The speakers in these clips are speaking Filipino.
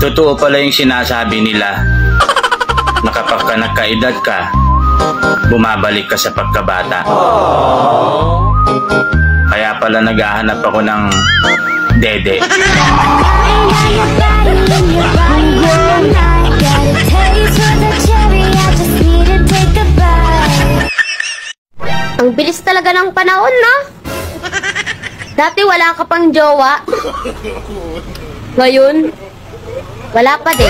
Totoo pala yung sinasabi nila na kapag ka nagkaedad ka, bumabalik ka sa pagkabata. Kaya pala naghahanap ako ng dede. Ang bilis talaga ng panahon, no? Dati wala ka pang jowa. Ngayon, wala pa din.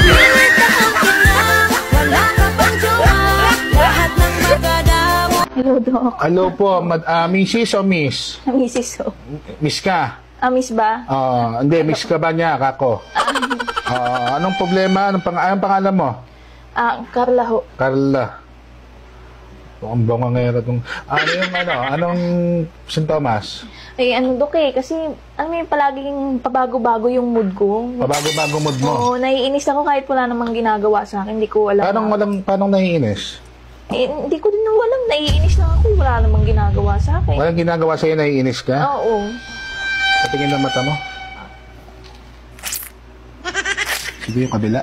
Hello, Doc. Hello po, Mrs. o Miss? Mrs. O. Miss ka? Miss ba? Hindi, Miss ka ba niya, kako? Anong problema? Anong pangalan mo? Carla ho. Carla. Ang bango ngayon itong... Anong sintomas? Dok kasi, may palaging pabago-bago yung mood ko. Pabago-bago mood mo? Oo, naiinis ako kahit wala namang ginagawa sa akin. Hindi ko alam. Paano naiinis? Hindi ko din alam. Naiinis lang ako. Wala namang ginagawa sa akin. Walang ginagawa sa'yo, naiinis ka? Oo. Patingin ng mata mo. Sige yung kabila.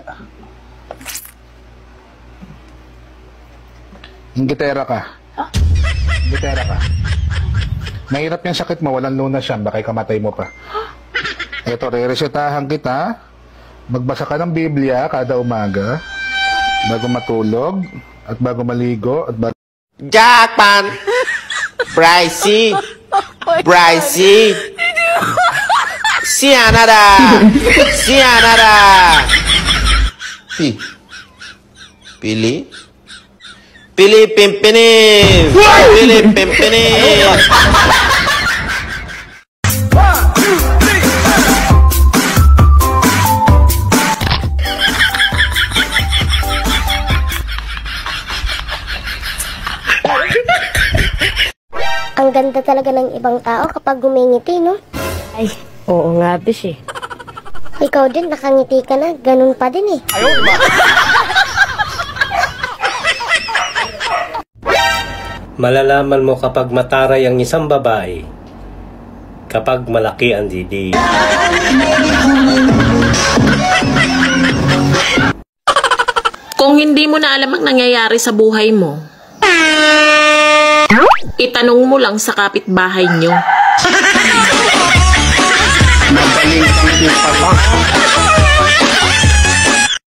Ingitera ka. Ingitera ka. Mahirap yung sakit mo, walang lunas yan, baka ikamatay mo pa. Eto, re-resetahan kita. Magbasa ka ng Biblia kada umaga, bago matulog, at bago maligo, at bago... Jackpan! Brycey! Brycey! Sianada! Sianada! Pili? Pili Pimpinis! Pili Pimpinis! Ang ganda talaga ng ibang tao kapag gumingiti, no? Ay, oo nga, bis eh. Ikaw din, nakangiti ka na. Ganun pa din eh. Malalaman mo kapag mataray ang isang babae, kapag malaki ang didi. Kung hindi mo na alam ang nangyayari sa buhay mo, itanong mo lang sa kapitbahay nyo. Magaling kang